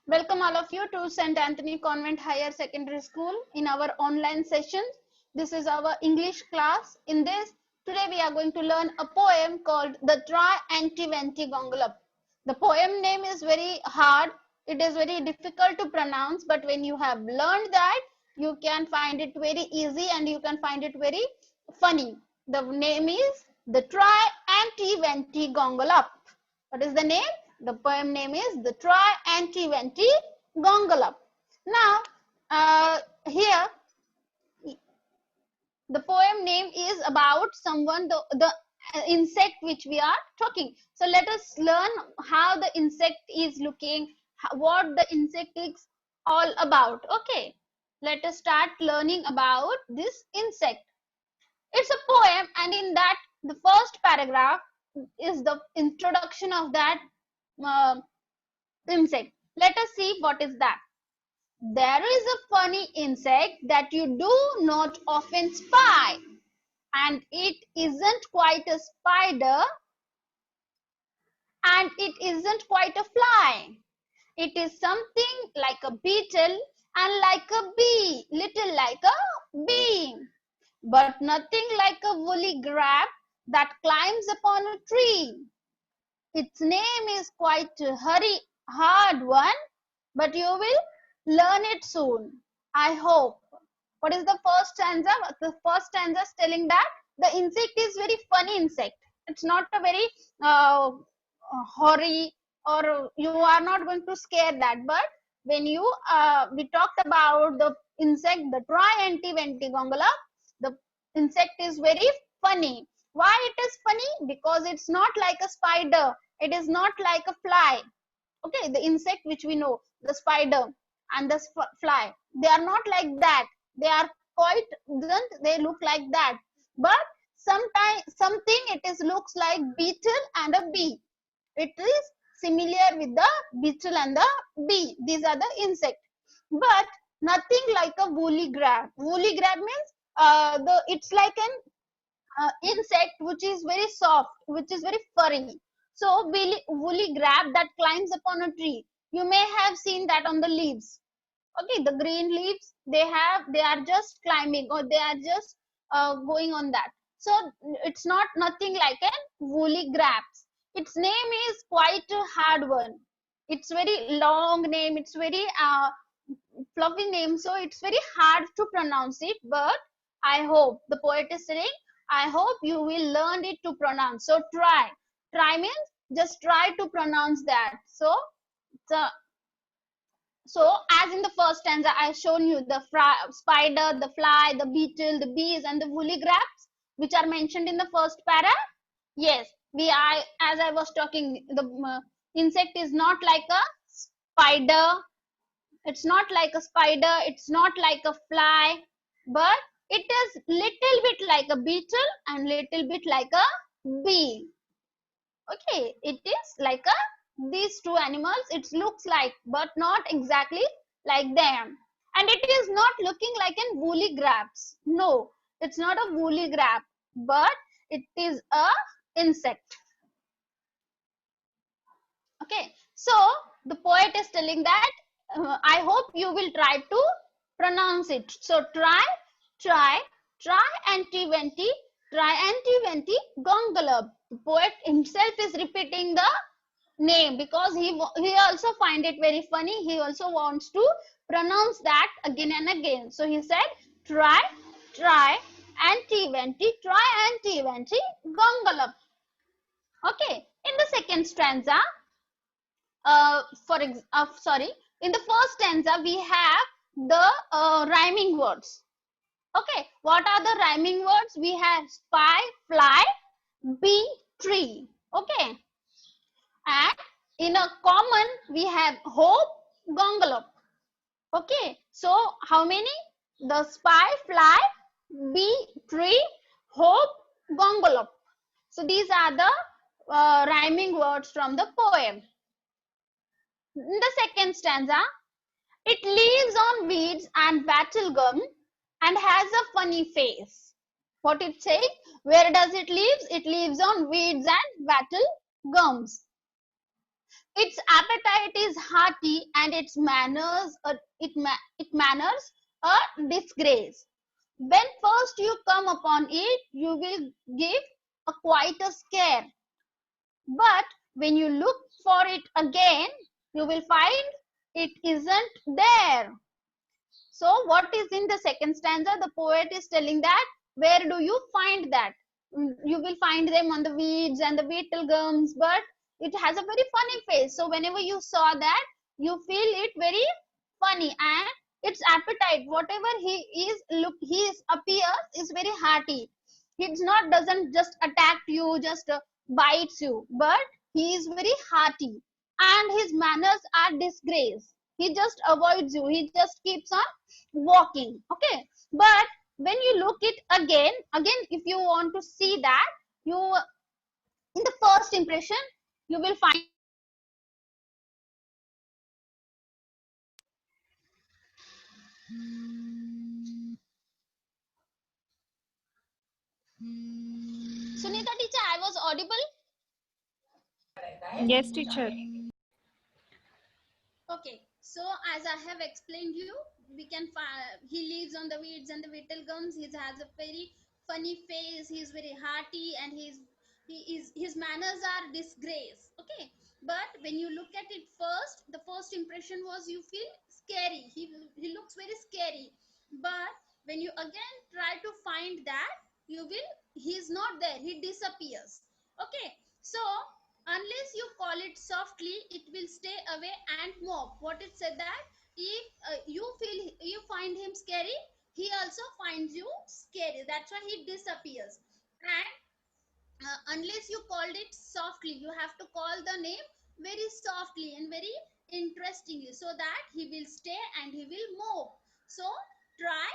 Welcome all of you to St. Anthony Convent Higher Secondary School in our online session. This is our English class. In this, today we are going to learn a poem called The Try Anti Venti Gongolop. The poem name is very hard. It is very difficult to pronounce, but when you have learned that, you can find it very easy and you can find it very funny. The name is The Try Anti Venti Gongolop. What is the name? The poem name is The Try Anti Venti Gongolop. Now, here the poem name is about someone, the insect which we are talking. So let us learn how the insect is looking, what the insect is all about. Okay, let us start learning about this insect. It's a poem, and in that, the first paragraph is the introduction of that uh, insect. Let us see what is that. There is a funny insect that you do not often spy, and it isn't quite a spider, and it isn't quite a fly. It is something like a beetle and like a bee, little like a bee, but nothing like a woolly grab that climbs upon a tree. Its name is quite a hard one, but you will learn it soon, I hope. What is the first stanza? The first stanza is telling that the insect is very funny insect. It's not a very horry, or you are not going to scare that. But when you we talked about the insect, the Try Anti Venti Gongola, the insect is very funny. Why it is funny? Because it's not like a spider. It is not like a fly. Okay, the insect which we know, the spider and the fly, they are not like that. They are quite, don't they look like that? But sometimes something it is looks like beetle and a bee. It is similar with the beetle and the bee. These are the insect, but nothing like a woolly grab. Woolly grab means the it's like an insect which is very soft, which is very furry. So woolly grab that climbs upon a tree. You may have seen that on the leaves. Okay, the green leaves, they are just climbing, or they are just going on that. So it's not nothing like a woolly grabs. Its name is quite a hard one. It's very long name. It's very fluffy name, so it's very hard to pronounce it. But I hope, the poet is saying, I hope you will learn it to pronounce. So try means just try to pronounce that. So the as in the first stanza, I shown you the spider, the fly, the beetle, the bees, and the woolly grabs, which are mentioned in the first para. Yes, as I was talking, the insect is not like a spider. It's not like a spider. It's not like a fly, but it is little bit like a beetle and little bit like a bee. Okay, it is like a these two animals. It looks like, but not exactly like them. And it is not looking like a woolly grabs. No, it's not a woolly grab, but it is a insect. Okay, so the poet is telling that I hope you will try to pronounce it. So try anti-venti, gongolab. The poet himself is repeating the name because he also find it very funny. He also wants to pronounce that again and again. So he said try anti-venti, gongolab. Okay, in the second stanza, in the first stanza we have the rhyming words. Okay, what are the rhyming words? We have spy, fly, bee, tree. Okay, and in a common we have hope, gongolop. Okay, so how many? The spy, fly, bee, tree, hope, gongolop. So these are the rhyming words from the poem. In the second stanza, it lives on weeds and wattle gum and has a funny face. What it says? Where does it live? It lives on weeds and wattle gums. its appetite is hearty and its it manners a disgrace. When first you come upon it, you will give a quite a scare. But when you look for it again, you will find it isn't there. So what is in the second stanza? The poet is telling that where do you find that? You will find them on the weeds and the beetle gums, but it has a very funny face. So whenever you saw that, you feel it very funny, and its appetite, whatever his appears is very hearty. He's not doesn't just attack you, just bites you, but he is very hearty, and his manners are disgrace. He just avoids you. He just keeps on walking. Okay, but when you look it again, if you want to see that, you in the first impression you will find. Sunita teacher, I was audible? Yes, teacher. Okay, so as I have explained you, we can find he lives on the weeds and the beetle gums. He has a very funny face. He is very hearty, and his manners are disgrace. Okay, but when you look at it first, the first impression was you feel scary. He looks very scary, but when you again try to find that, you will he is not there. He disappears. Okay, so unless you call it softly, it will stay away and mop. What it said that if you find him scary, he also finds you scary. That's why he disappears. And unless you called it softly, you have to call the name very softly and very interestingly, so that he will stay and he will move. So try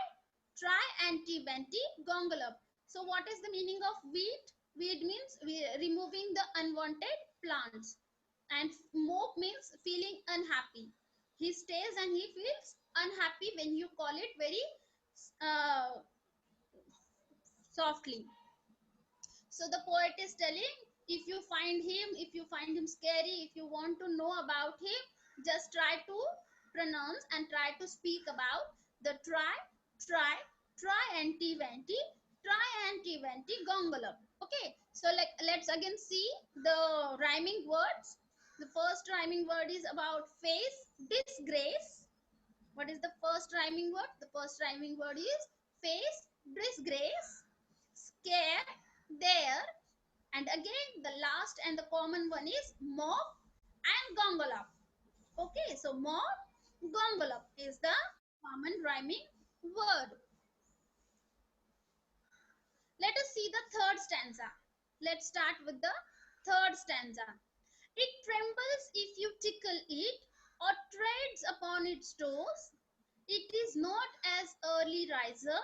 anti venti gongolop. So what is the meaning of weed? Weed means removing the unwanted plants, and mope means feeling unhappy. He stays and he feels unhappy when you call it very uh, softly. So the poet is telling, if you find him scary, if you want to know about him, just try to pronounce and try to speak about the try, try anti venti gongola. Okay, so let's again see the rhyming words. The first rhyming word is about face, disgrace. What is the first rhyming word? The first rhyming word is face, disgrace, scare, there, and again the last and the common one is mop and gongola. Okay, so mop, gongola is the common rhyming word. Let us see the third stanza. Let's start with the third stanza. It trembles if you tickle it or treads upon its toes. It is not as early riser,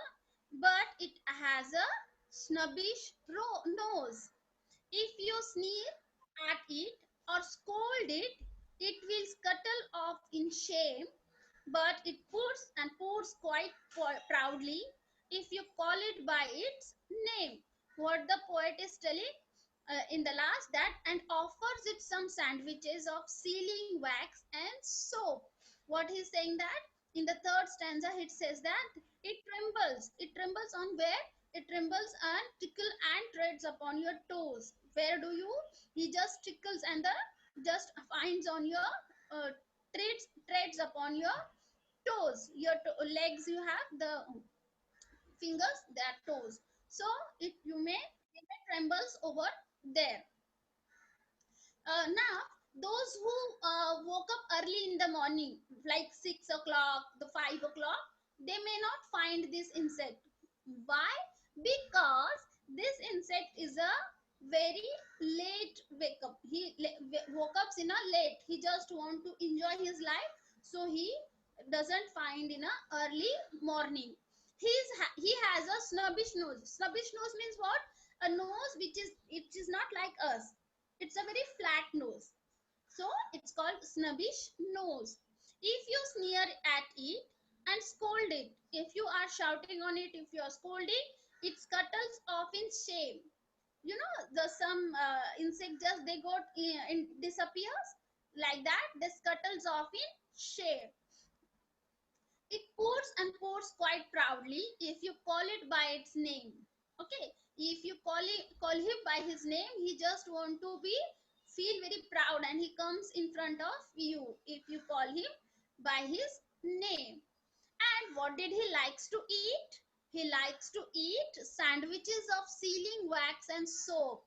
but it has a snubbish nose. If you sneer at it or scold it, it will scuttle off in shame, but it puts and puts quite proudly if you call it by its name. What the poet is telling in the last, that and offers it some sandwiches of sealing wax and soap. What he's saying that in the third stanza, it says that it trembles on where? It trembles and tickle and treads upon your toes. Where do you? He just tickles and the just finds on your treads upon your toes. Your legs, you have the fingers, they are toes. So it may trembles over there. Now, those who woke up early in the morning, like 6 o'clock, the 5 o'clock, they may not find this insect. Why? Because this insect is a very late wake up. He woke up in a late. He just want to enjoy his life, so he doesn't find in a early morning. He has a snubbish nose. Snubbish nose means what? A nose which is not like us. It's a very flat nose. So it's called snubbish nose. If you sneer at it and scold it, if you are shouting on it, if you are scolding, it scuttles off in shame. You know, the some insect just they got disappears. Like that, this scuttles off in shame. It pours and pours quite proudly if you call it by its name. Okay, if you call him by his name, he just want to be feel very proud and he comes in front of you if you call him by his name. And what did he likes to eat? He likes to eat sandwiches of sealing wax and soap.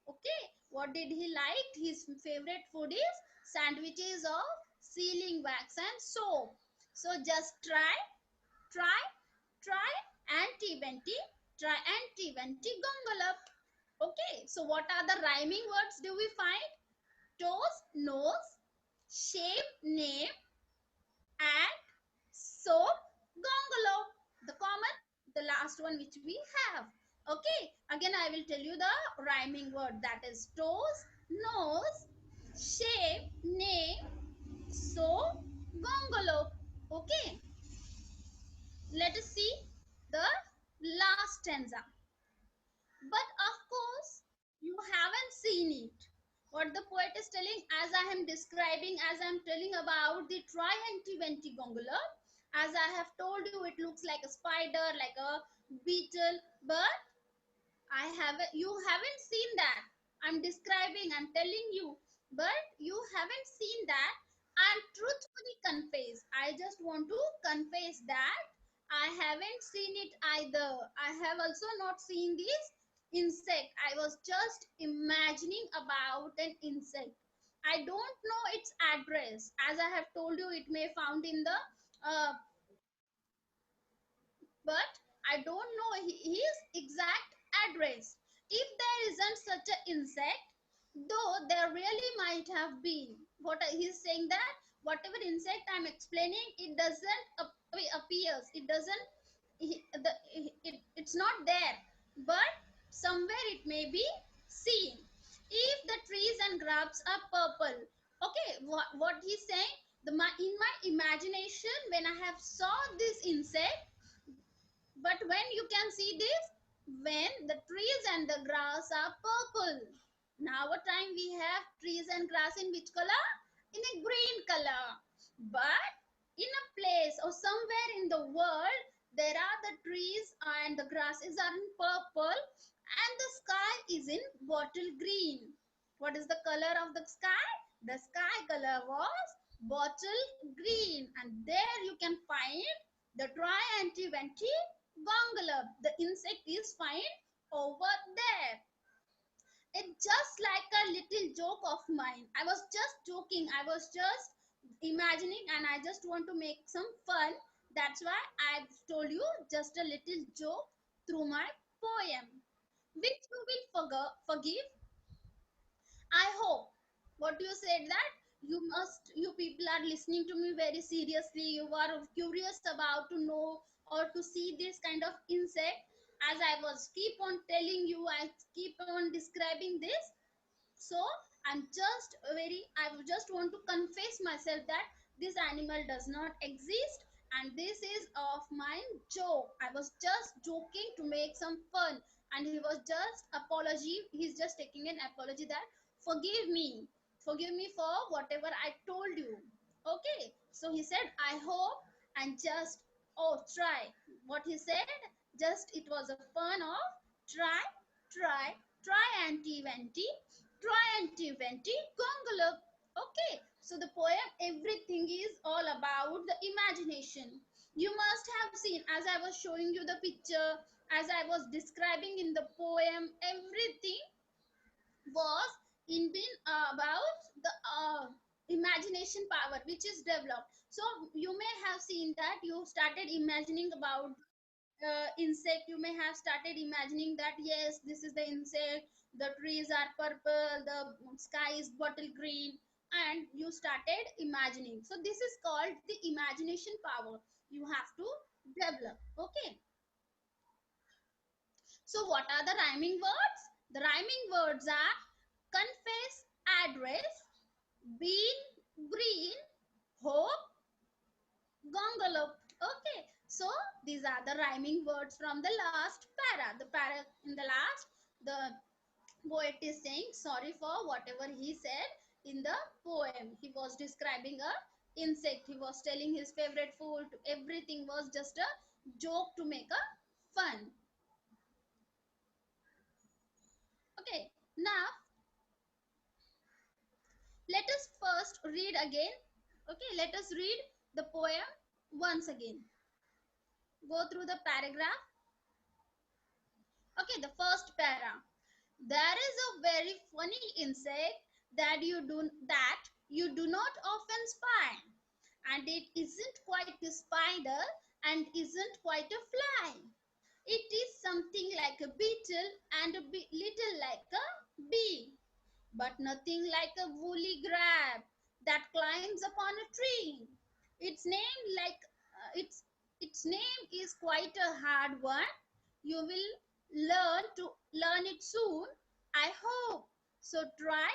Okay, what did he like? His favorite food is sandwiches of sealing wax and soap. So just try, try anti-venti, try anti-venti gongolop. Okay, so what are the rhyming words do we find? Toes, nose, shape, name, and soap, gongolop. The common, the last one which we have. Okay, again I will tell you the rhyming word, that is toes, nose, shape, name, soap, gongolop. Okay, let us see the last stanza. But of course, you haven't seen it. What the poet is telling, as I am describing, as I am telling about the Trianti-Venti Gongola, as I have told you, it looks like a spider, like a beetle, but you haven't seen that. I'm describing, I'm telling you, but you haven't seen that. And truthfully confess, I just want to confess that I haven't seen it either. I have also not seen this insect. I was just imagining about an insect. I don't know its address. As I have told you, it may found in the uh, but I don't know his exact address. If there isn't such an insect, though there really might have been. What he's saying that whatever insect I'm explaining, it doesn't appears. It doesn't. It's not there, but somewhere it may be seen. If the trees and grubs are purple, okay. What he's saying, in my imagination, when I have saw this insect, but when you can see this, when the trees and the grass are purple. Now what time we have trees and grass in which color? In a green color. But in a place or somewhere in the world, there are the trees and the grasses are in purple and the sky is in bottle green. What is the color of the sky? The sky color was bottle green, and there you can find the Trianti-Venti Gongolop. The insect is found over there. It's just like a little joke of mine. I was just joking. I was just imagining and I just want to make some fun. That's why I've told you just a little joke through my poem, which you will forgive. I hope what you said, that you people are listening to me very seriously. You are curious about to know or to see this kind of insect. As I was keep on telling you, I keep on describing this. So I just want to confess myself that this animal does not exist and this is of my joke. I was just joking to make some fun, and he was just apology. He's just taking an apology that forgive me for whatever I told you. Okay, so he said I hope, and just try what he said. Just it was a fun of try, try, try anti-venti, Trianti-Venti Gongolop. Okay, so the poem, everything is all about the imagination. You must have seen, as I was showing you the picture, as I was describing in the poem, everything was in been about the imagination power which is developed. So you may have seen that you started imagining about insect. You may have started imagining that yes, this is the insect, the trees are purple, the sky is bottle green, and you started imagining. So this is called the imagination power you have to develop. Okay, so what are the rhyming words? The rhyming words are confess, address, bean, green, hope, gongolop. Okay, so these are the rhyming words from the last para. The para in the last, the poet is saying sorry for whatever he said. in the poem. He was describing a insect. He was telling his favorite food. Everything was just a joke to make a fun. Okay, now let us first read again. Okay, let us read the poem once again. Go through the paragraph. Okay, the first para. There is a very funny insect that you do not often spy, and it isn't quite a spider and isn't quite a fly. It is something like a beetle and a little like a bee, but nothing like a woolly grab that climbs upon a tree. Its name like its name is quite a hard one. You will learn it soon, I hope. So try,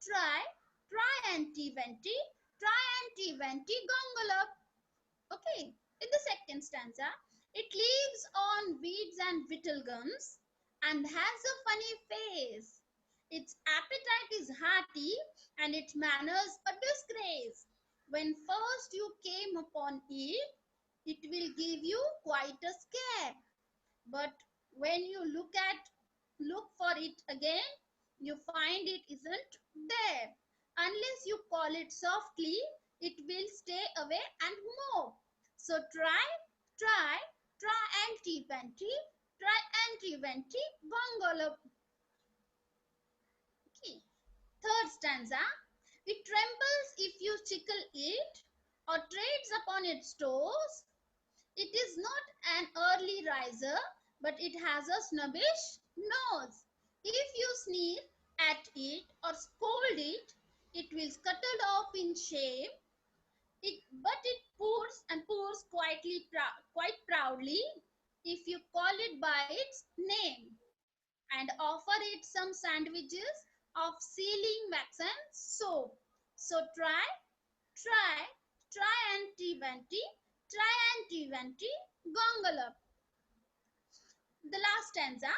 try anti-venti, try anti-venti gongolop. Okay, in the second stanza, it lives on weeds and whittle gums and has a funny face. Its appetite is hearty and its manners a disgrace. When first you came upon it, it will give you quite a scare. But when you look for it again, you find it isn't there. Unless you call it softly, it will stay away and move. So try, try anti-venti, try anti-venti, gongolo. Okay. Third stanza. It trembles if you tickle it or treads upon its toes. It is not an early riser, but it has a snubbish nose. If you sneer at it or scold it, it will scuttle off in shame. But it pours and pours quite proudly if you call it by its name and offer it some sandwiches of sealing wax and soap. So try, try anti-venti, try anti-venti, gongolop. The last stanza.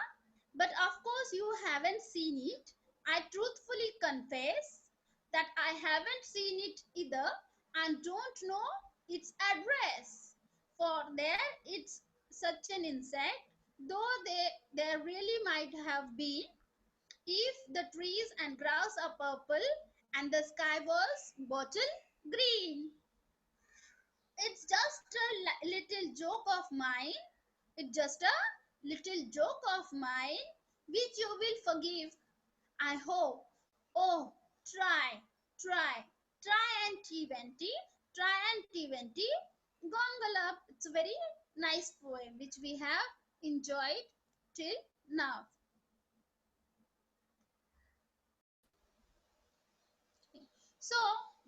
But of course you haven't seen it. I truthfully confess that I haven't seen it either and don't know its address. For there it's such an insect, though there really might have been if the trees and grass are purple and the sky was bottle green. It's just a little joke of mine. It's just a little joke of mine, which you will forgive, I hope. Oh, try, try anti-venti, try anti-venti, gongolop. It's a very nice poem which we have enjoyed till now. So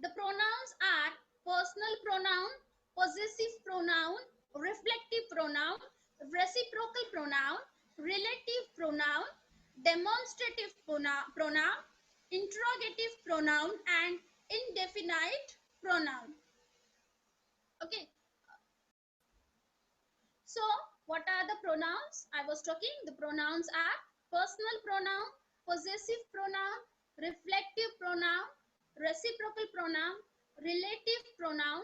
the pronouns are personal pronoun, possessive pronoun, reflective pronoun, reciprocal pronoun, relative pronoun, demonstrative pronoun, interrogative pronoun, and indefinite pronoun. Okay, so what are the pronouns I was talking? The pronouns are personal pronoun, possessive pronoun, reflective pronoun, reciprocal pronoun, relative pronoun,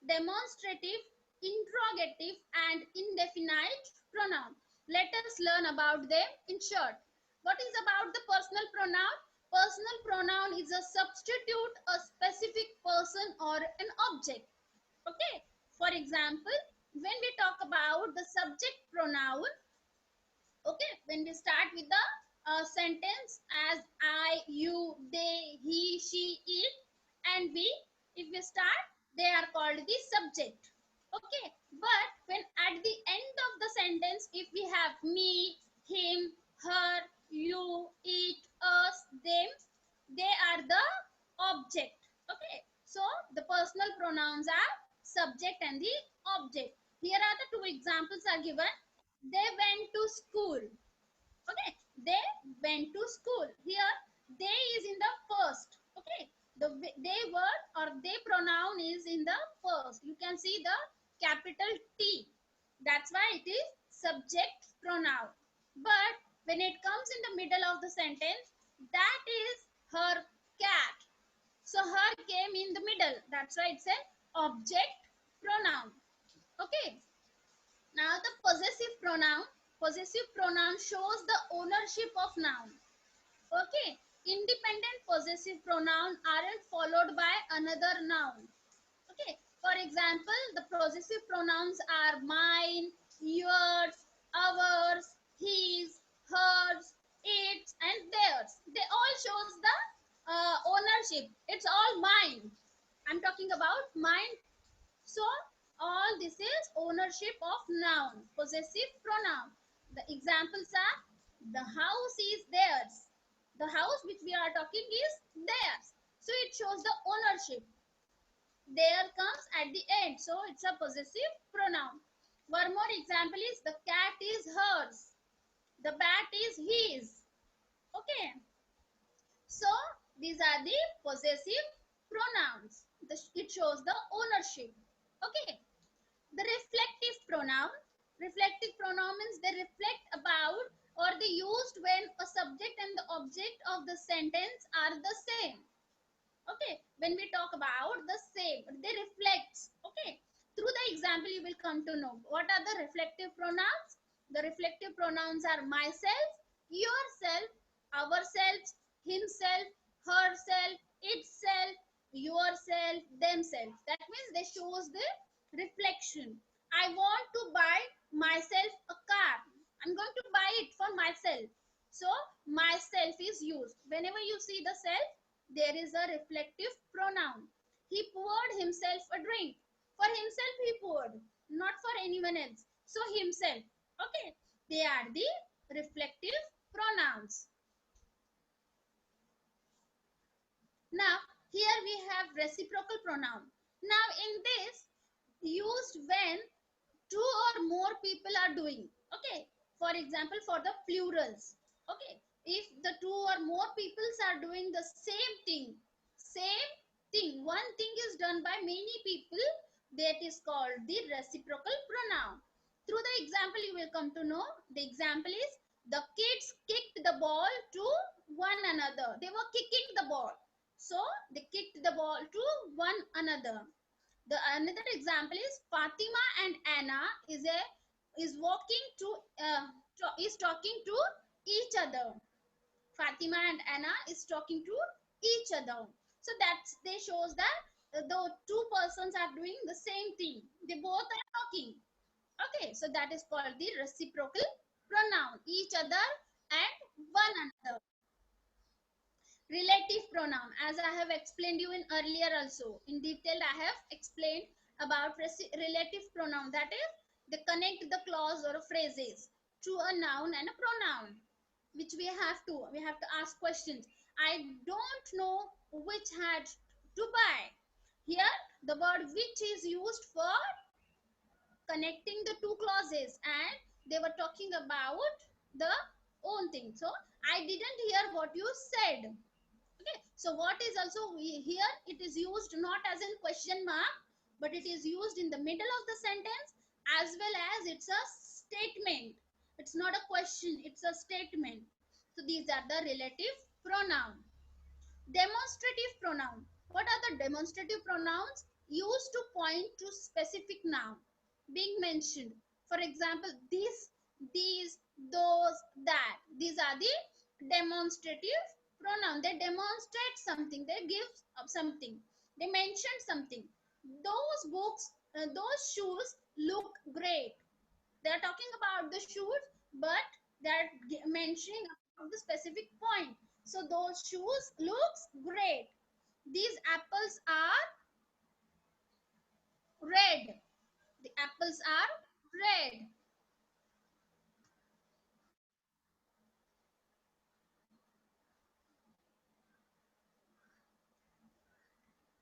demonstrative, interrogative, and indefinite pronoun. Let us learn about them in short. What is about the personal pronoun? Personal pronoun is a substitute a specific person or an object. Okay, for example, when we talk about the subject pronoun, okay, when we start with the sentence as I, you, they, he, she, it, and we, if we start, they are called the subject. Okay, but when at the end of the sentence, if we have me, him, her, you, it, us, them, they are the object. Okay, so the personal pronouns are subject and the object. Here are the two examples are given. They went to school. Okay, they went to school. Here they is in the first. Okay, the they word or they pronoun is in the first. You can see the capital T. That's why it is subject pronoun. But when it comes in the middle of the sentence, that is her cat. So her came in the middle. That's why it's an object pronoun. Okay. Now the possessive pronoun. Possessive pronoun shows the ownership of noun. Okay. Independent possessive pronoun aren't followed by another noun. Okay. For example, the possessive pronouns are mine, yours, ours, his, hers, its, and theirs. They all shows the ownership. It's all mine. I'm talking about mine. So all this is ownership of noun, possessive pronoun. The examples are the house is theirs. The house which we are talking is theirs. So it shows the ownership. There comes at the end. So it's a possessive pronoun. One more example is the cat is hers. The bat is his. Okay. So these are the possessive pronouns. It shows the ownership. Okay. The reflective pronoun. Reflective pronoun means they reflect about or they used when a subject and the object of the sentence are the same. Okay, when we talk about the same, they reflect. Okay, through the example you will come to know what are the reflective pronouns. The reflective pronouns are myself, yourself, ourselves, himself, herself, itself, yourself, themselves. That means they shows the reflection. I want to buy myself a car. I'm going to buy it for myself. So myself is used whenever you see the self. There is a reflective pronoun. He poured himself a drink. For himself he poured, not for anyone else. So himself. Okay. They are the reflective pronouns. Now, here we have reciprocal pronoun. Now, in this, used when two or more people are doing. Okay. For example, for the plurals. Okay. If the two or more peoples are doing the same thing, one thing is done by many people, that is called the reciprocal pronoun. Through the example, you will come to know. The example is the kids kicked the ball to one another. They were kicking the ball. So they kicked the ball to one another. The another example is Fatima and Anna is walking is talking to each other. Fatima and Anna is talking to each other. So that's they shows that the two persons are doing the same thing. They both are talking. Okay, so that is called the reciprocal pronoun. Each other and one another. Relative pronoun, as I have explained you in earlier also in detail, I have explained about relative pronoun, that is they connect the clause or phrases to a noun and a pronoun, which we have to ask questions. I don't know which hat to buy. Here the word which is used for connecting the two clauses, and they were talking about the own thing. So I didn't hear what you said. Okay, so what is also here, it is used not as in question mark, but it is used in the middle of the sentence, as well as it's a statement. It's not a question, it's a statement. So these are the relative pronoun. Demonstrative pronoun. What are the demonstrative pronouns? Used to point to specific noun being mentioned. For example, this, these, those, that. These are the demonstrative pronoun. They demonstrate something. They give something. They mention something. Those books, those shoes look great. They are talking about the shoes, but they are mentioning about the specific point. So those shoes looks great. These apples are red. The apples are red.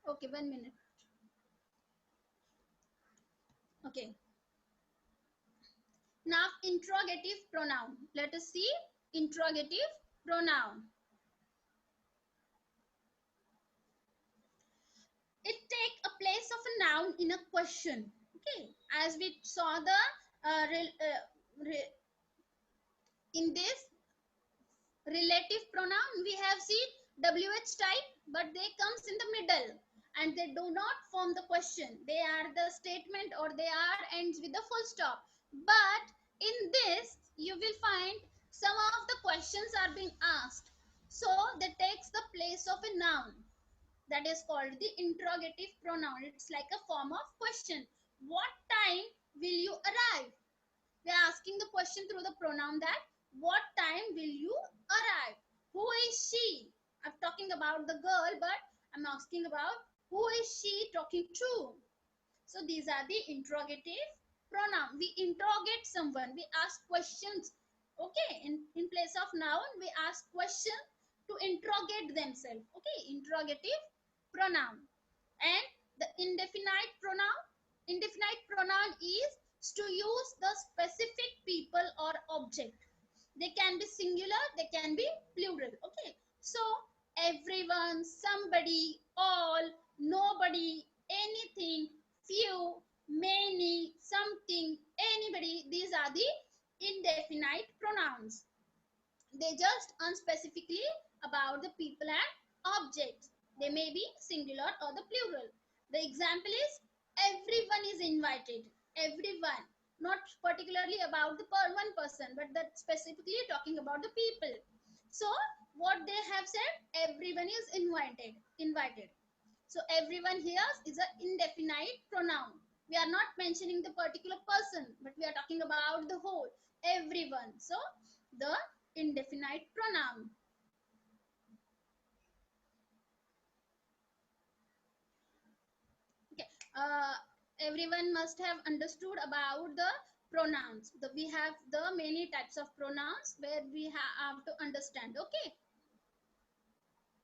Okay, 1 minute. Okay. Now interrogative pronoun. Let us see interrogative pronoun. It take a place of a noun in a question. Okay, as we saw the in this Relative pronoun, we have seen WH type, but they comes in the middle and they do not form the question. They are the statement or they are ends with the full stop. But in this, you will find some of the questions are being asked. So they takes the place of a noun. That is called the interrogative pronoun. It's like a form of question. What time will you arrive? We are asking the question through the pronoun that what time will you arrive? Who is she? I'm talking about the girl, but I'm asking about who is she talking to? So these are the interrogative pronoun. We interrogate someone. We ask questions. Okay, in place of noun, we ask question to interrogate themselves. Okay, interrogative pronoun. And the indefinite pronoun is to use the specific people or object. They can be singular, they can be plural. Okay, so everyone, somebody, all, nobody, anything, few, many, something, anybody, these are the indefinite pronouns. They just unspecifically about the people and objects. They may be singular or the plural. The example is everyone is invited. Everyone, not particularly about the one person, but that specifically talking about the people. So what they have said, everyone is invited. So everyone here is an indefinite pronoun. We are not mentioning the particular person, but we are talking about the whole, everyone. So the indefinite pronoun. Okay. Everyone must have understood about the pronouns. We have the many types of pronouns where we have to understand. Okay.